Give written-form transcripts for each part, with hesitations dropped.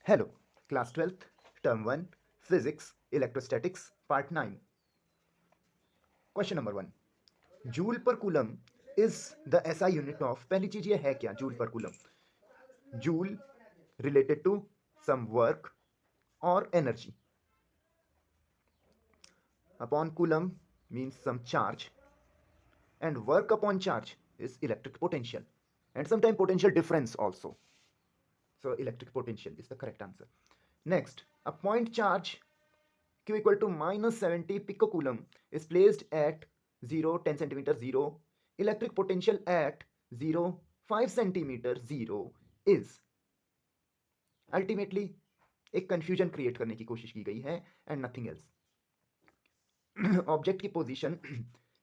Hello, class 12th, term 1, physics, electrostatics, part 9. Question number 1. Joule per coulomb is the SI unit of, पहली चीज ये है क्या joule पर coulomb? Joule related to some work or energy. Upon coulomb means some charge, and work upon charge is electric potential, and sometimes potential difference also. So electric potential is the correct answer. Next, a point charge Q equal to minus 70 picocoulomb is placed at 0, 10 centimeter 0. Electric potential at 0, 5 centimeter 0 is. Ultimately, एक confusion create करने की कोशिश की गई है and nothing else. Object की position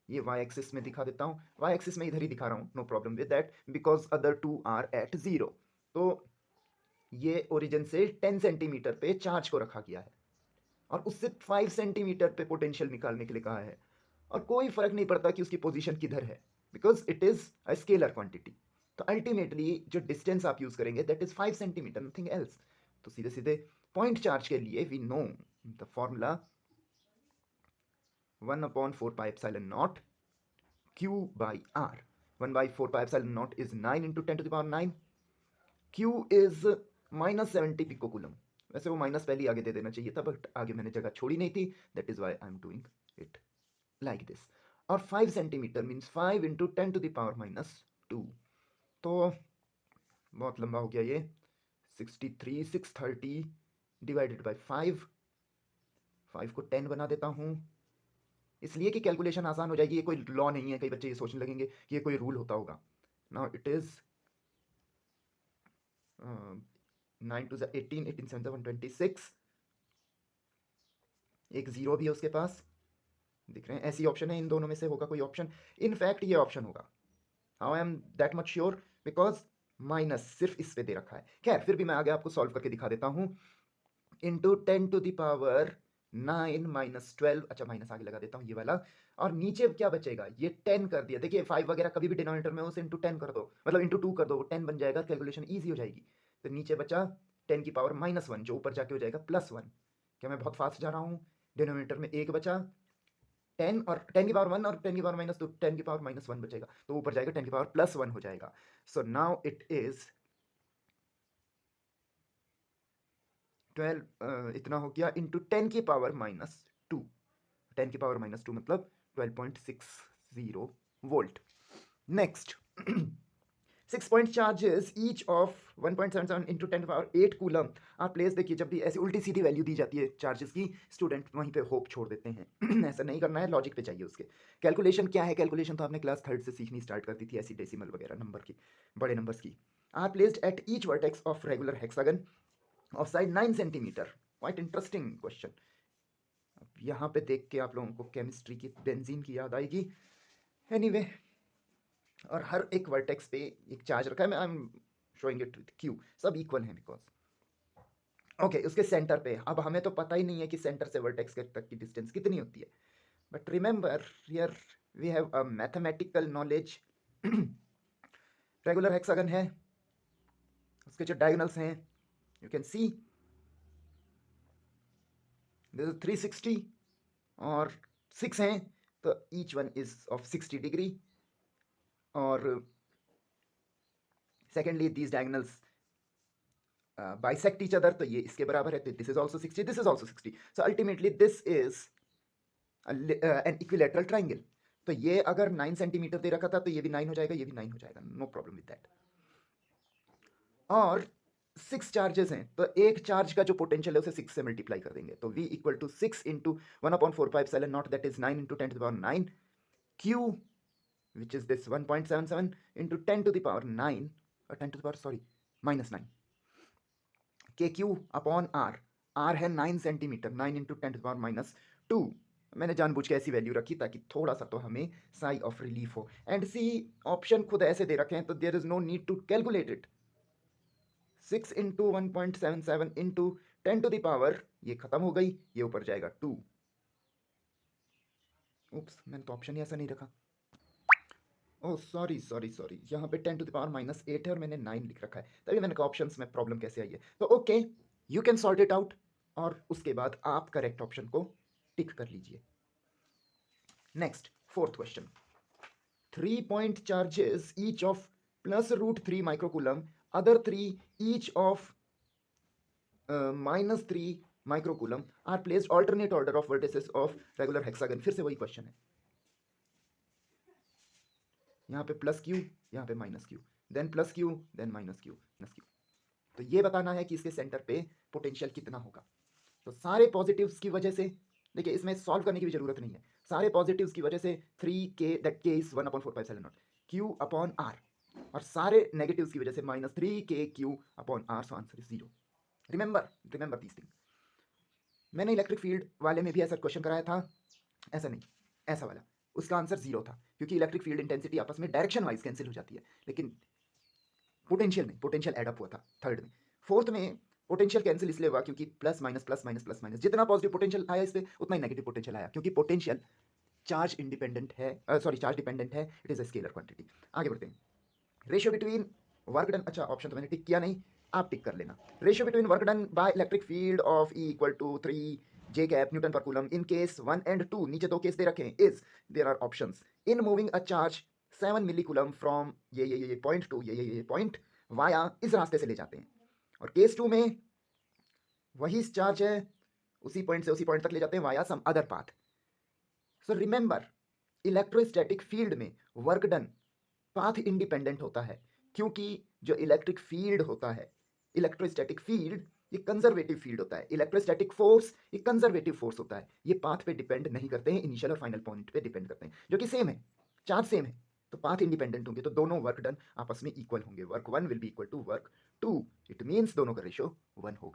ये Y axis में दिखा देता हूँ, वाई एक्सिस में इधर ही दिखा रहा हूँ, no problem with that because other two are at 0. तो ये ओरिजिन से 10 सेंटीमीटर पे चार्ज को रखा गया है और उससे 5 सेंटीमीटर पे पोटेंशियल निकालने के लिए कहा है, और कोई फर्क नहीं पड़ता कि उसकी पोजीशन किधर है because it is a scalar quantity. तो अल्टीमेटली जो डिस्टेंस आप यूज करेंगे that is 5 centimetre, nothing else. तो सीधे सीधे पॉइंट चार्ज के लिए we know the formula 1/4πε0 Q by R. 1/4πε0 is 9 into 10 to the power 9. Q is -70 पिकोकुलम. वैसे वो माइनस पहले आगे दे देना चाहिए था बट आगे मैंने जगह छोड़ी नहीं थी, that is why I am doing it like this. और 5 centimetre means 5 into 10 to the power -2. तो बहुत लंबा हो गया ये. 63 630 डिवाइडेड बाई 5. 5 को 10 बना देता हूँ इसलिए कि कैलकुलेशन आसान हो जाएगी. ये कोई लॉ नहीं है, कई बच्चे ये सोचने लगेंगे कि ये कोई रूल होता होगा. Now it is 9 to 18, 18 7 126. एक जीरो भी है उसके पास, दिख रहे हैं. ऐसी ऑप्शन है, इन दोनों में से होगा कोई ऑप्शन. इनफैक्ट ये ऑप्शन होगा. How I am that much sure because minus सिर्फ इस पे दे रखा है. खैर फिर भी मैं आगे आपको सॉल्व करके दिखा देता हूँ. Into 10 to the power 9 -12. अच्छा माइनस आगे लगा देता हूँ ये वाला. और नीचे क्या बचेगा, ये 10 कर दिया. देखिए 5 वगैरह कभी भी डिनोमिनेटर में उसे इंटू 10 कर दो, मतलब इंटू 2 कर दो, 10 बन जाएगा, कैलकुलेशन ईजी हो जाएगी. तो नीचे बचा 10 की पावर -1 जो ऊपर जाके हो जाएगा +1. क्या मैं बहुत फास्ट जा रहा हूँ? डिनोमिनेटर में एक बचा 10 और 10 की पावर 1 और 10 की पावर माइनस, तो 10 की पावर -1 बचेगा, तो ऊपर जाएगा 10 की पावर +1 हो जाएगा. सो नाउ इट इज 12 इतना हो गया इंटू 10 की पावर -2. 10 की पावर -2 मतलब 12.60 volt. Next 6 point charges each of 1.77 into 10 to the power 8 coulomb are place. देखिए जब भी ऐसी उल्टी सीधी वैल्यू दी जाती है चार्जेस की, स्टूडेंट वहीं पे होप छोड़ देते हैं. ऐसा नहीं करना है, लॉजिक पे चाहिए उसके. कैलकुलेशन क्या है? कैलकुलेशन तो आपने क्लास 3rd से सीखनी स्टार्ट कर दी थी, ऐसी डेसिमल वगैरह नंबर की, बड़े नंबर्स की. Are placed at each vertex of regular hexagon of side 9 centimetre. Quite interesting question. अब यहाँ पे देख के आप लोगों को केमिस्ट्री की बेंजीन की याद आएगी. एनीवे और हर एक वर्टेक्स पे एक चार्ज रखा है. मैं I am showing it with Q, सब इक्वल हैं बिकॉज ओके. उसके सेंटर पे, अब हमें तो पता ही नहीं है कि सेंटर से वर्टेक्स तक की डिस्टेंस कितनी होती है, but remember here we have a mathematical knowledge. Regular hexagon है, उसके जो डायगोनल्स हैं you can see this is 360 और 6 हैं, तो each one is of 60 degree. और secondly these diagonals bisect each other, तो ये इसके बराबर है, तो this is also 60, this is also 60. So ultimately this is an equilateral triangle. तो ये अगर 9 सेंटीमीटर दे रखा था तो ये भी 9 हो जाएगा, ये भी 9 हो जाएगा, नो प्रॉब्लम विद दैट. और 6 चार्जेस हैं, तो एक चार्ज का जो पोटेंशियल है उसे 6 से मल्टीप्लाई कर देंगे, तो V equal to 6 into 1/4πε0 that is 9 into 10 to the power 9 Q which is this 1.77 into 10 to the power 9 और 10 टू द पावर सॉरी -9 के क्यू अपॉन आर. आर है 9 सेंटीमीटर, 9 इंटू 10 टू पावर -2. मैंने जानबूझ के ऐसी वैल्यू रखी ताकि थोड़ा सा तो हमें साई ऑफ रिलीफ हो. एंड सी ऑप्शन खुद ऐसे दे रखे हैं तो there is no need to calculate it. 6 into 1.77 into 10 to the power, ये खत्म हो गई, ये ऊपर जाएगा 2. उप्स, मैंने तो ऑप्शन ही ऐसा नहीं रखा. ओह सॉरी सॉरी सॉरी, यहाँ पे 10 टू द पावर -8 है और मैंने 9 लिख रखा है, तभी मैंने कहा ऑप्शंस में प्रॉब्लम कैसे आई है. तो okay you can sort it out और उसके बाद आप करेक्ट ऑप्शन को टिक कर लीजिए. Next, fourth question. 3 point charges each of plus root 3 microcoulomb, other 3 each of minus 3 microcoulomb are placed alternate order of vertices of regular hexagon. फिर से वही क्वेश्चन है, यहाँ पे प्लस क्यू, यहाँ पे minus Q, then plus Q, then minus Q, minus Q. तो ये बताना है कि इसके सेंटर पे पोटेंशियल कितना होगा. तो सारे पॉजिटिव्स की वजह से, देखिए इसमें सॉल्व करने की भी जरूरत नहीं है, सारे पॉजिटिव्स की वजह से 3k, that k is 1/4π0 q upon r, और सारे नेगेटिव्स की वजह से -3k q upon r. So answer is 0. Remember this thing. मैंने इलेक्ट्रिक फील्ड वाले में भी ऐसा क्वेश्चन कराया था, ऐसा नहीं, ऐसा वाला, उसका आंसर 0 था, क्योंकि इलेक्ट्रिक फील्ड इंटेंसिटी आपस में डायरेक्शन वाइज कैंसिल हो जाती है, लेकिन पोटेंशियल में पोटेंशियल एड अप हुआ था थर्ड में. फोर्थ में पोटेंशियल कैंसिल इसलिए हुआ क्योंकि plus minus plus minus plus minus, जितना पॉजिटिव पोटेंशियल आया इस पे उतना ही नेगेटिव पोटेंशियल आया, क्योंकि पोटेंशियल चार्ज इंडिपेंडेंट है, सॉरी चार्ज डिपेंडेंट है, it is a scalar quantity. आगे बढ़ते हैं. रेशियो बिटवीन वर्क डन, अच्छा ऑप्शन तो मैंने टिक किया नहीं, आप टिक कर लेना. Ratio between work done by electric field of E equal to 3 J cap newton per coulomb in case 1 and 2, नीचे दो केस दे रखे हैं, is there are options. In moving a charge 7 milli coulomb from ये point to ये point via, इस रास्ते से ले जाते हैं. और केस 2 में वही चार्ज है, उसी पॉइंट से उसी पॉइंट तक ले जाते हैं via some other path. So remember, electrostatic field में वर्क डन पाथ इंडिपेंडेंट होता है, क्योंकि जो इलेक्ट्रिक फील्ड होता है, इलेक्ट्रोस्टैटिक फील्ड ये कंजर्वेटिव फील्ड होता है, इलेक्ट्रोस्टैटिक फोर्स ये कंजर्वेटिव फोर्स होता है. ये पाथ पे डिपेंड नहीं करते हैं, इनिशियल और फाइनल पॉइंट पे डिपेंड करते हैं, जो कि सेम है, चार्ज सेम है, तो पाथ इंडिपेंडेंट होंगे, तो दोनों वर्क डन आपस में इक्वल होंगे. Work 1 will be equal to work 2, it means दोनों का रेशियो 1 होगा.